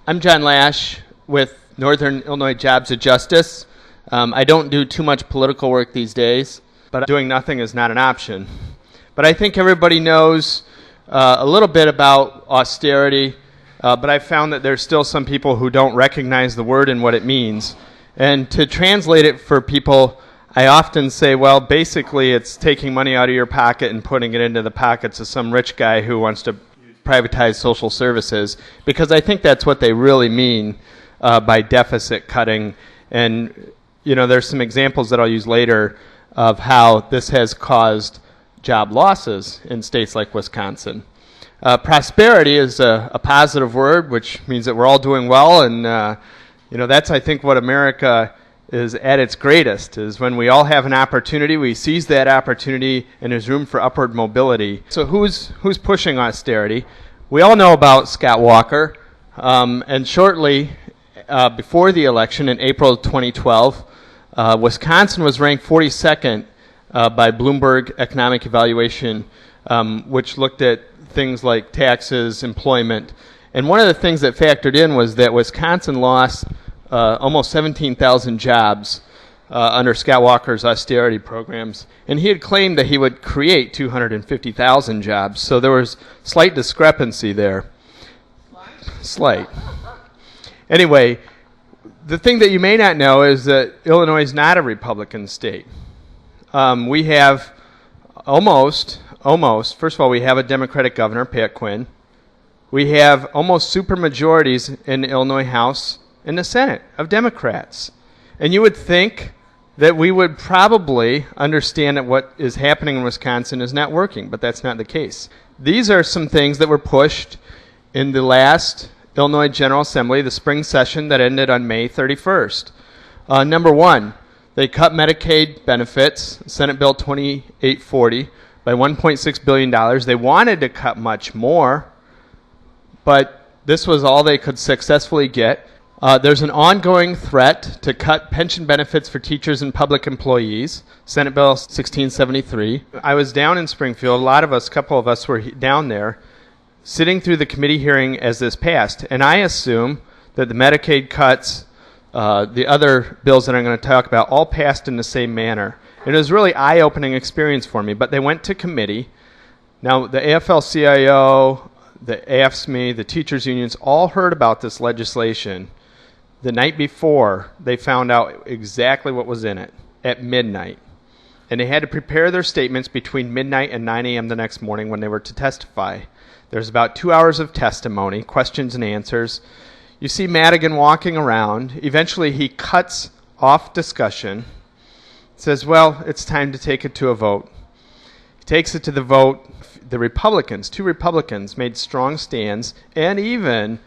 I'm John Laesch with Northern Illinois Jobs of Justice. I don't do too much political work these days, but doing nothing is not an option. But I think everybody knows a little bit about austerity, but I've found that there's still some people who don't recognize the word and what it means. And to translate it for people, I often say, well, basically it's taking money out of your pocket and putting it into the pockets of some rich guy who wants to privatize social services, because I think that's what they really mean by deficit cutting. And, you know, there's some examples that I'll use later of how this has caused job losses in states like Wisconsin. Prosperity is a positive word, which means that we're all doing well, and, you know, that's, I think, what America is at its greatest, is when we all have an opportunity, we seize that opportunity, and there's room for upward mobility. So who's pushing austerity? We all know about Scott Walker, and shortly before the election in April 2012, Wisconsin was ranked 42nd by Bloomberg Economic Evaluation, which looked at things like taxes, employment. And one of the things that factored in was that Wisconsin lost almost 17,000 jobs under Scott Walker's austerity programs. And he had claimed that he would create 250,000 jobs. So there was slight discrepancy there. Slight. Anyway, the thing that you may not know is that Illinois is not a Republican state. We have almost, first of all, we have a Democratic governor, Pat Quinn. We have almost supermajorities in the Illinois House and the Senate of Democrats. And you would think that we would probably understand that what is happening in Wisconsin is not working, but that's not the case. These are some things that were pushed in the last Illinois General Assembly, the spring session that ended on May 31st. Number one, they cut Medicaid benefits, Senate Bill 2840, by $1.6 billion. They wanted to cut much more, but this was all they could successfully get. There's an ongoing threat to cut pension benefits for teachers and public employees, Senate Bill 1673. I was down in Springfield. A couple of us were down there, sitting through the committee hearing as this passed. And I assume that the Medicaid cuts, the other bills that I'm going to talk about, all passed in the same manner. It was a really eye-opening experience for me. But they went to committee. Now, the AFL-CIO, the AFSCME, the teachers' unions all heard about this legislation the night before they found out exactly what was in it at midnight. And they had to prepare their statements between midnight and 9 a.m. the next morning when they were to testify. There's about 2 hours of testimony, questions and answers. You see Madigan walking around. Eventually he cuts off discussion, says, well, it's time to take it to a vote. He takes it to the vote. The Republicans, 2 Republicans, made strong stands and even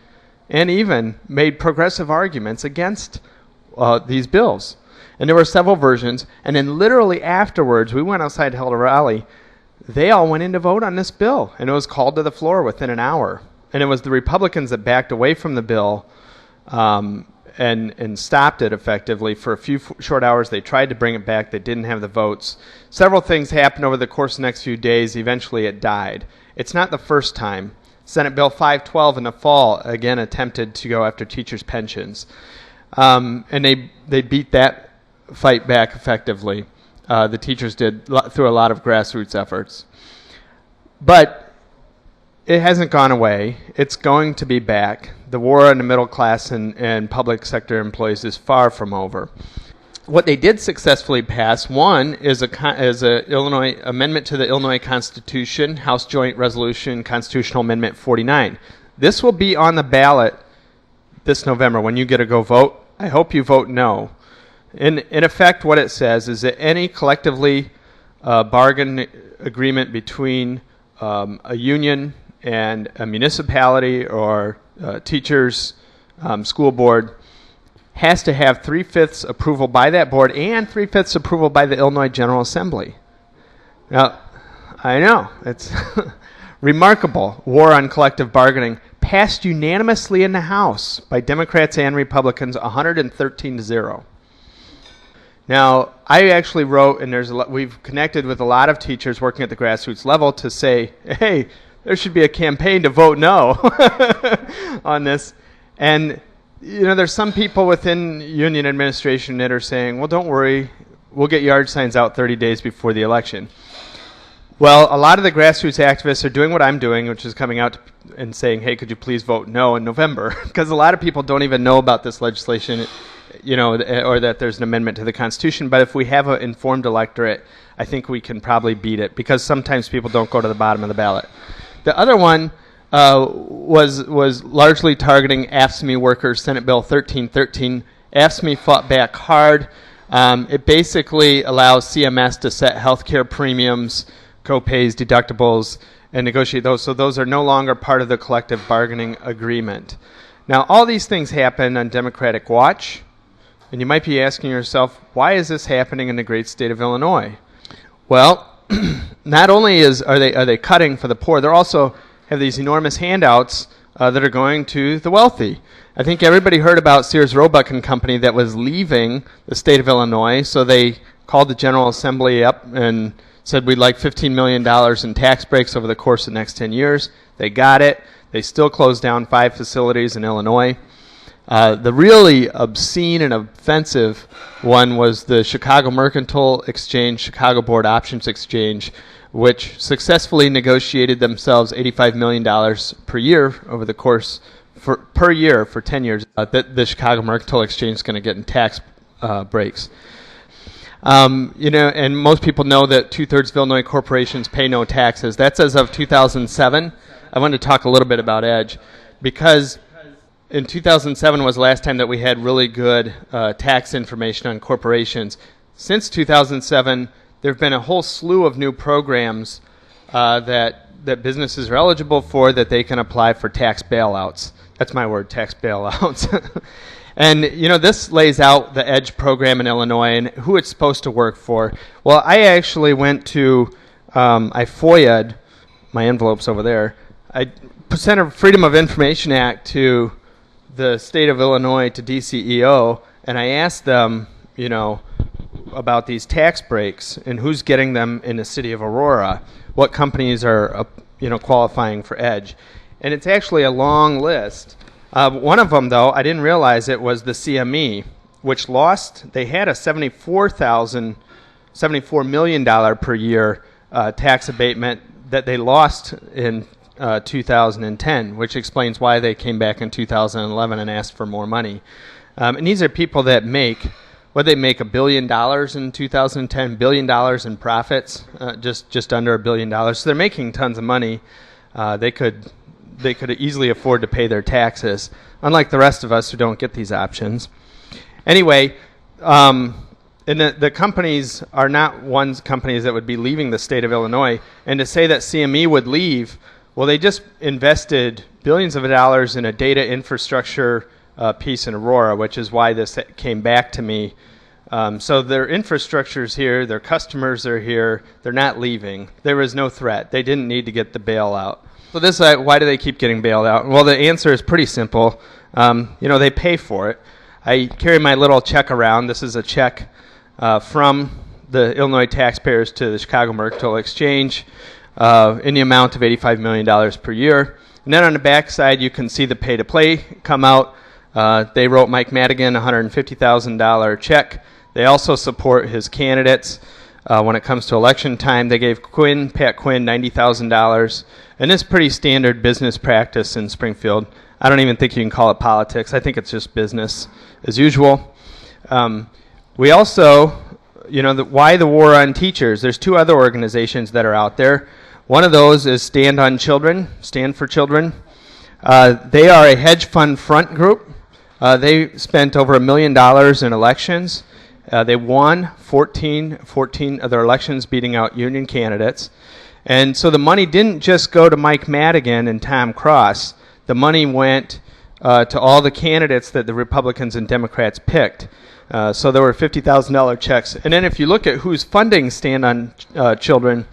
made progressive arguments against these bills. And there were several versions. And then literally afterwards, we went outside, held a rally. They all went in to vote on this bill. And it was called to the floor within an hour. And it was the Republicans that backed away from the bill and stopped it effectively. For a few short hours, they tried to bring it back. They didn't have the votes. Several things happened over the course of the next few days. Eventually, it died. It's not the first time. Senate Bill 512 in the fall, again, attempted to go after teachers' pensions. And they beat that fight back effectively. The teachers did through a lot of grassroots efforts. But it hasn't gone away. It's going to be back. The war on the middle class and public sector employees is far from over. What they did successfully pass, one, is a Illinois amendment to the Illinois Constitution, House Joint Resolution Constitutional Amendment 49. This will be on the ballot this November when you get to go vote. I hope you vote no. In effect, what it says is that any collectively bargain agreement between a union and a municipality or teachers' school board has to have 3/5 approval by that board and 3/5 approval by the Illinois General Assembly. Now, I know, it's remarkable. War on collective bargaining passed unanimously in the House by Democrats and Republicans, 113-0. Now, I actually wrote, and we've connected with a lot of teachers working at the grassroots level to say, hey, there should be a campaign to vote no on this. And there's some people within union administration that are saying, well, don't worry, we'll get yard signs out 30 days before the election. Well, a lot of the grassroots activists are doing what I'm doing, which is coming out and saying, hey, could you please vote no in November? Because a lot of people don't even know about this legislation, or that there's an amendment to the Constitution. But if we have an informed electorate, I think we can probably beat it, because sometimes people don't go to the bottom of the ballot. The other one was largely targeting AFSCME workers, Senate Bill 1313. AFSCME fought back hard. It basically allows CMS to set health care premiums, co-pays, deductibles, and negotiate those. So those are no longer part of the collective bargaining agreement. Now, all these things happen on Democratic watch, and you might be asking yourself, why is this happening in the great state of Illinois? Well, not only are they cutting for the poor, they also have these enormous handouts that are going to the wealthy. I think everybody heard about Sears Roebuck and Company that was leaving the state of Illinois, so they called the General Assembly up and said we'd like $15 million in tax breaks over the course of the next 10 years. They got it. They still closed down 5 facilities in Illinois. The really obscene and offensive one was the Chicago Mercantile Exchange, Chicago Board Options Exchange, which successfully negotiated themselves $85 million per year over the course per year for 10 years that the Chicago Mercantile Exchange is going to get in tax breaks. And most people know that 2/3 of Illinois corporations pay no taxes. That's as of 2007. I wanted to talk a little bit about EDGE, because in 2007 was the last time that we had really good tax information on corporations. Since 2007, there have been a whole slew of new programs that businesses are eligible for, that they can apply for tax bailouts. That's my word, tax bailouts. And, this lays out the EDGE program in Illinois and who it's supposed to work for. Well, I actually went to, I FOIA'd my envelopes over there. I sent a Freedom of Information Act to the state of Illinois, to DCEO, and I asked them, about these tax breaks and who's getting them in the city of Aurora, what companies are, qualifying for EDGE. And it's actually a long list. One of them, though, I didn't realize it, was the CME, which lost. They had a $74 million per year tax abatement that they lost in 2010, which explains why they came back in 2011 and asked for more money. And these are people that make $1 billion in 2010, $1 billion in profits, just under $1 billion. So they're making tons of money. They could easily afford to pay their taxes, unlike the rest of us who don't get these options. Anyway, and the companies are not companies that would be leaving the state of Illinois. And to say that CME would leave, well, they just invested billions of dollars in a data infrastructure piece in Aurora, which is why this came back to me. So their infrastructure is here, their customers are here, they're not leaving. There is no threat. They didn't need to get the bailout. So why do they keep getting bailed out? Well, the answer is pretty simple. They pay for it. I carry my little check around. This is a check from the Illinois taxpayers to the Chicago Mercantile Exchange in the amount of $85 million per year. And then on the back side, you can see the pay-to-play come out. They wrote Mike Madigan a $150,000 check. They also support his candidates. When it comes to election time, they gave Pat Quinn, $90,000. And it's pretty standard business practice in Springfield. I don't even think you can call it politics. I think it's just business as usual. We also, why the war on teachers? There's 2 other organizations that are out there. One of those is Stand for Children. They are a hedge fund front group. They spent over $1 million in elections. They won 14 of their elections, beating out union candidates. And so the money didn't just go to Mike Madigan and Tom Cross. The money went to all the candidates that the Republicans and Democrats picked. So there were $50,000 checks. And then if you look at who's funding Stand on Children,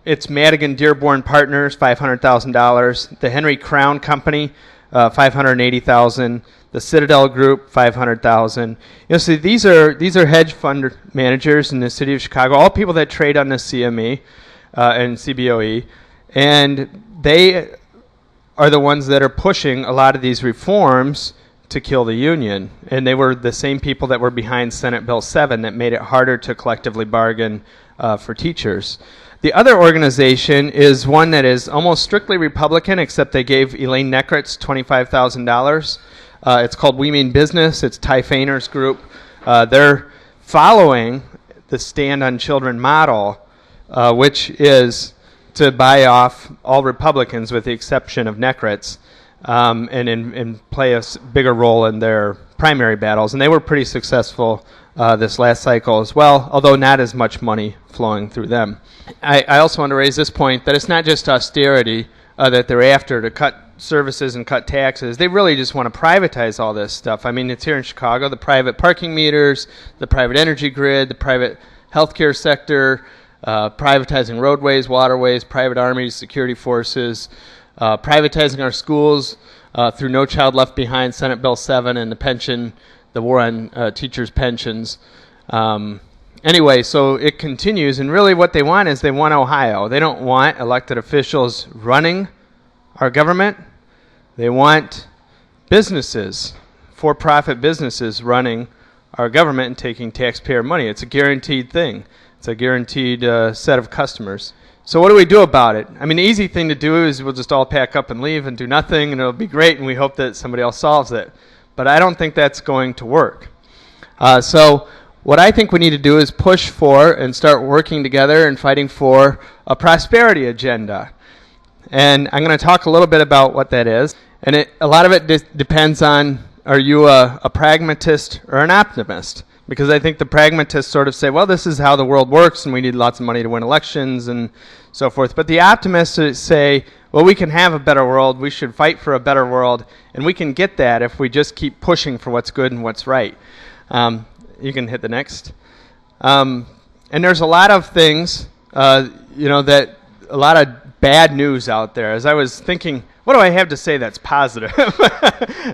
it's Madigan Dearborn Partners, $500,000. The Henry Crown Company, $580,000. The Citadel Group, $500,000. So these are hedge fund managers in the city of Chicago, all people that trade on the CME and CBOE, and they are the ones that are pushing a lot of these reforms to kill the union. And they were the same people that were behind Senate Bill 7 that made it harder to collectively bargain for teachers. The other organization is one that is almost strictly Republican, except they gave Elaine Neckritz $25,000. It's called We Mean Business. It's Ty Fainer's group. They're following the Stand on Children model, which is to buy off all Republicans with the exception of Neckritz, and play a bigger role in their primary battles. And they were pretty successful this last cycle as well, although not as much money flowing through them. I also want to raise this point that it's not just austerity that they're after to cut services and cut taxes. They really just want to privatize all this stuff. I mean, it's here in Chicago, the private parking meters, the private energy grid, the private healthcare sector, privatizing roadways, waterways, private armies, security forces, privatizing our schools through No Child Left Behind, Senate Bill 7, and the war on teachers' pensions. Anyway, so it continues, and really what they want is they want Ohio. They don't want elected officials running our government. They want businesses, for-profit businesses running our government and taking taxpayer money. It's a guaranteed thing. It's a guaranteed set of customers. So what do we do about it? I mean, the easy thing to do is we'll just all pack up and leave and do nothing, and it'll be great, and we hope that somebody else solves it. But I don't think that's going to work. So what I think we need to do is push for and start working together and fighting for a prosperity agenda. And I'm going to talk a little bit about what that is. And a lot of it depends on, are you a pragmatist or an optimist? Because I think the pragmatists sort of say, well, this is how the world works, and we need lots of money to win elections and so forth. But the optimists say, well, we can have a better world, we should fight for a better world, and we can get that if we just keep pushing for what's good and what's right. You can hit the next. And there's a lot of things, that a lot of bad news out there. As I was thinking, what do I have to say that's positive?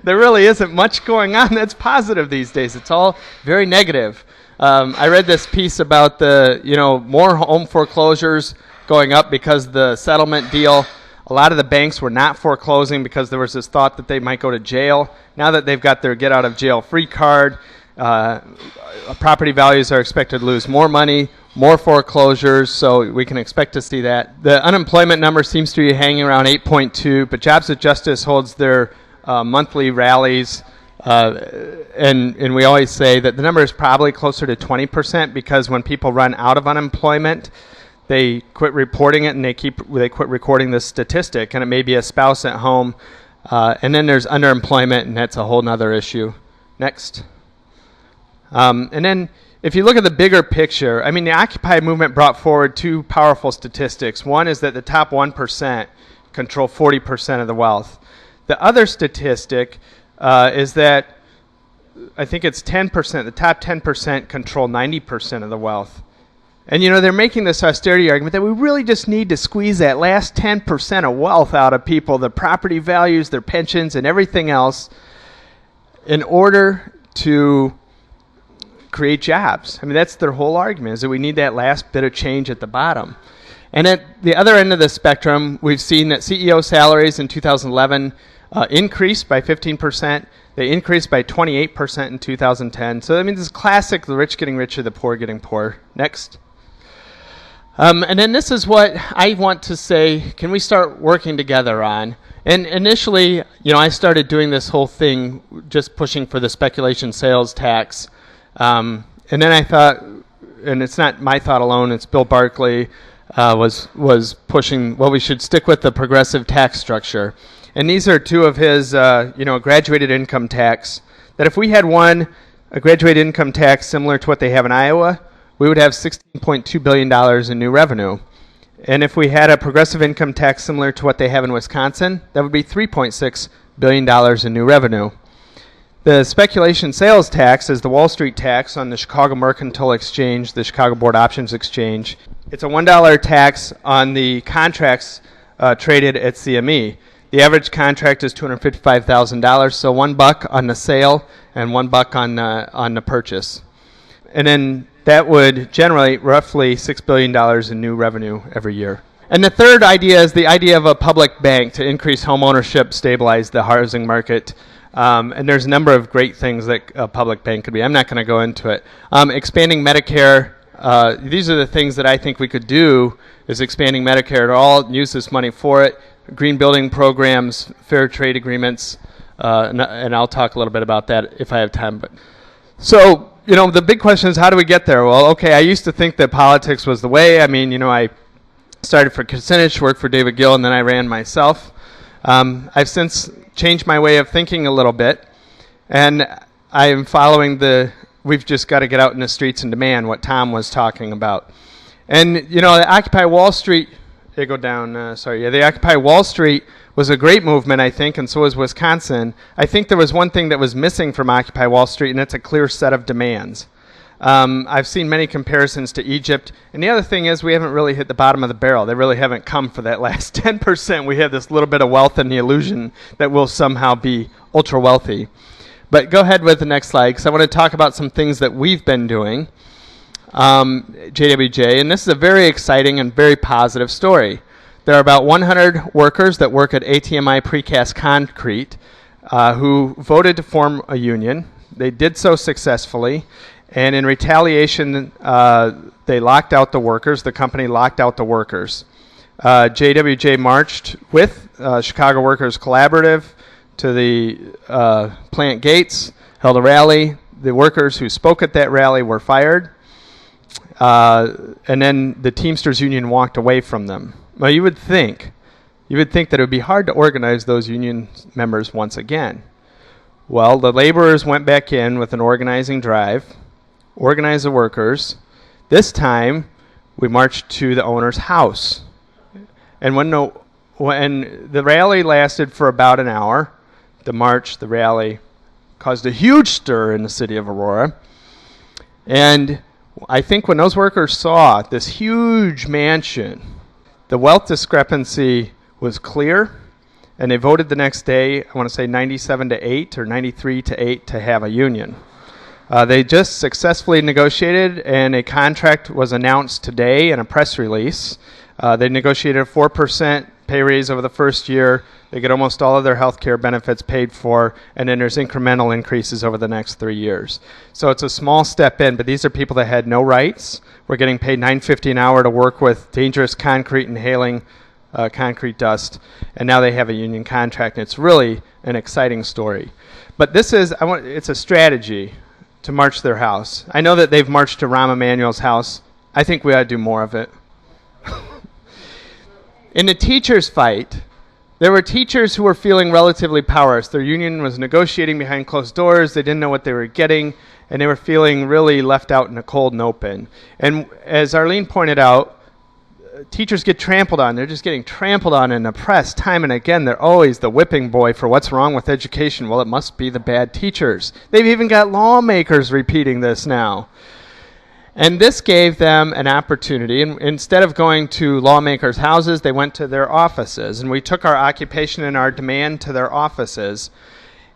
There really isn't much going on that's positive these days. It's all very negative. I read this piece about more home foreclosures going up because the settlement deal. A lot of the banks were not foreclosing because there was this thought that they might go to jail. Now that they've got their get out of jail free card, property values are expected to lose more money, more foreclosures, so we can expect to see that. The unemployment number seems to be hanging around 8.2, but Jobs with Justice holds their monthly rallies, and we always say that the number is probably closer to 20% because when people run out of unemployment, they quit reporting it and they quit recording the statistic, and it may be a spouse at home, and then there's underemployment, and that's a whole other issue. Next. And then if you look at the bigger picture, I mean, the Occupy movement brought forward two powerful statistics. One is that the top 1% control 40% of the wealth. The other statistic is that I think it's 10%, the top 10% control 90% of the wealth. And, they're making this austerity argument that we really just need to squeeze that last 10% of wealth out of people, their property values, their pensions, and everything else, in order to create jobs. I mean, that's their whole argument, is that we need that last bit of change at the bottom. And at the other end of the spectrum, we've seen that CEO salaries in 2011 increased by 15%. They increased by 28% in 2010. So, I mean, this is classic, the rich getting richer, the poor getting poorer. Next. And then this is what I want to say, can we start working together on? And initially, I started doing this whole thing just pushing for the speculation sales tax. And then I thought, and it's not my thought alone, it's Bill Barkley was pushing, well, we should stick with the progressive tax structure. And these are two of his, graduated income tax, that if we had a graduated income tax similar to what they have in Iowa, we would have $16.2 billion in new revenue. And if we had a progressive income tax similar to what they have in Wisconsin, that would be $3.6 billion in new revenue. The speculation sales tax is the Wall Street tax on the Chicago Mercantile Exchange, the Chicago Board Options Exchange. It's a $1 tax on the contracts traded at CME. The average contract is $255,000, so $1 on the sale and $1 on the purchase. And then that would generate roughly $6 billion in new revenue every year. And the third idea is the idea of a public bank to increase home ownership, stabilize the housing market. And there's a number of great things that a public bank could be. I'm not going to go into it. Expanding Medicare. These are the things that I think we could do, is expanding Medicare at all, use this money for it, green building programs, fair trade agreements, and I'll talk a little bit about that if I have time. But so, the big question is, how do we get there? Well, okay, I used to think that politics was the way. I mean, I started for Kucinich, worked for David Gill, and then I ran myself. I've since changed my way of thinking a little bit, and I am following we've just got to get out in the streets and demand what Tom was talking about. And, the Occupy Wall Street, the Occupy Wall Street was a great movement, I think, and so was Wisconsin. I think there was one thing that was missing from Occupy Wall Street, and it's a clear set of demands. I've seen many comparisons to Egypt, and the other thing is we haven't really hit the bottom of the barrel. They really haven't come for that last 10%. We have this little bit of wealth and the illusion that we'll somehow be ultra wealthy. But go ahead with the next slide, because I want to talk about some things that we've been doing, JWJ, and this is a very exciting and very positive story. There are about 100 workers that work at ATMI Precast Concrete who voted to form a union. They did so successfully, and in retaliation, they locked out the workers. The company locked out the workers. JWJ marched with Chicago Workers Collaborative to the plant gates, held a rally. The workers who spoke at that rally were fired, and then the Teamsters Union walked away from them. Well, you would think that it would be hard to organize those union members once again. Well, the laborers went back in with an organizing drive, organized the workers. This time, we marched to the owner's house. And when the rally lasted for about an hour, the rally caused a huge stir in the city of Aurora. And I think when those workers saw this huge mansion, the wealth discrepancy was clear, and they voted the next day, I want to say 97-8 or 93-8 to have a union. They just successfully negotiated, and a contract was announced today in a press release. They negotiated a 4% pay raise over the first year. They get almost all of their health care benefits paid for, and then there's incremental increases over the next 3 years. So it's a small step in, but these are people that had no rights. We're getting paid $9.50 an hour to work with dangerous concrete, inhaling concrete dust, and now they have a union contract, and it's really an exciting story. But it's a strategy to march their house. I know that they've marched to Rahm Emanuel's house. I think we ought to do more of it. In the teachers' fight, there were teachers who were feeling relatively powerless. Their union was negotiating behind closed doors. They didn't know what they were getting, and they were feeling really left out in the cold and open. And as Arlene pointed out, teachers get trampled on. They're just getting trampled on and oppressed time and again. They're always the whipping boy for what's wrong with education. Well, it must be the bad teachers. They've even got lawmakers repeating this now. And this gave them an opportunity. And instead of going to lawmakers' houses, they went to their offices. And we took our occupation and our demand to their offices.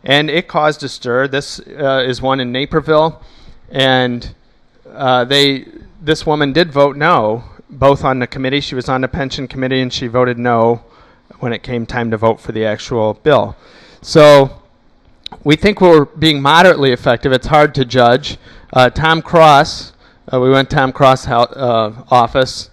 And it caused a stir. This is one in Naperville. And this woman did vote no, both on the committee. She was on the pension committee, and she voted no when it came time to vote for the actual bill. So we think we're being moderately effective. It's hard to judge. Tom Cross... we went to Tom Cross' office,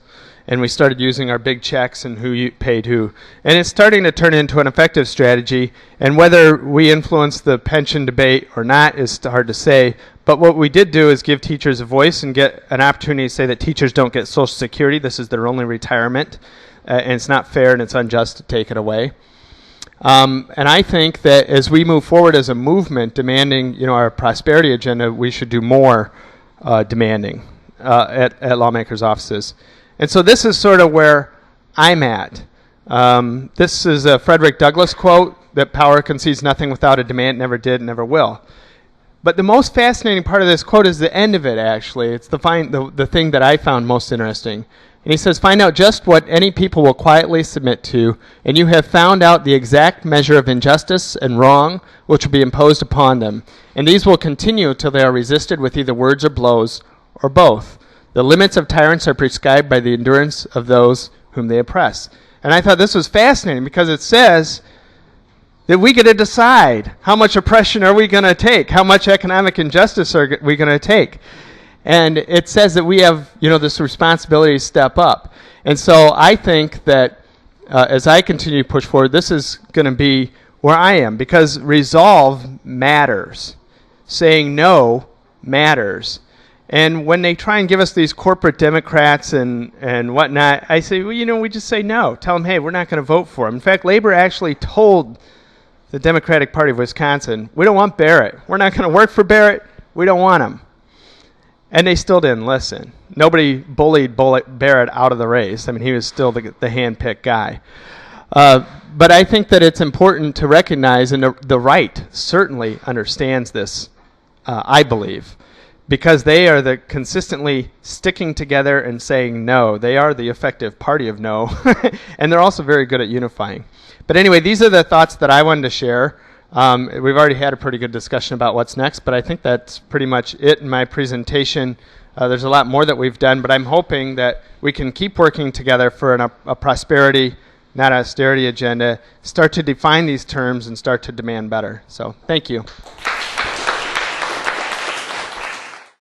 and we started using our big checks and who paid who. And it's starting to turn into an effective strategy. And whether we influence the pension debate or not is hard to say. But what we did do is give teachers a voice and get an opportunity to say that teachers don't get Social Security. This is their only retirement. And it's not fair and it's unjust to take it away. And I think that as we move forward as a movement demanding our prosperity agenda, we should do more demanding at lawmakers' offices. And so this is sort of where I'm at. This is a Frederick Douglass quote, that power concedes nothing without a demand, never did, never will. But the most fascinating part of this quote is the end of it, actually. It's the thing that I found most interesting. And he says, find out just what any people will quietly submit to, and you have found out the exact measure of injustice and wrong which will be imposed upon them. And these will continue till they are resisted with either words or blows, or both. The limits of tyrants are prescribed by the endurance of those whom they oppress. And I thought this was fascinating because it says that we get to decide how much oppression are we going to take, how much economic injustice are we going to take. And it says that we have, this responsibility to step up. And so I think that as I continue to push forward, this is going to be where I am, because resolve matters. Saying no matters. And when they try and give us these corporate Democrats and whatnot, I say, well, we just say no. Tell them, hey, we're not going to vote for them. In fact, Labor actually told the Democratic Party of Wisconsin, we don't want Barrett. We're not going to work for Barrett. We don't want him. And they still didn't listen. Nobody bullied Barrett out of the race. I mean, he was still the hand-picked guy. But I think that it's important to recognize, and the right certainly understands this, I believe, because they are the consistently sticking together and saying no. They are the effective party of no, and they're also very good at unifying. But anyway, these are the thoughts that I wanted to share. We've already had a pretty good discussion about what's next, but I think that's pretty much it in my presentation. There's a lot more that we've done, but I'm hoping that we can keep working together for a prosperity, not austerity agenda, start to define these terms and start to demand better. So thank you.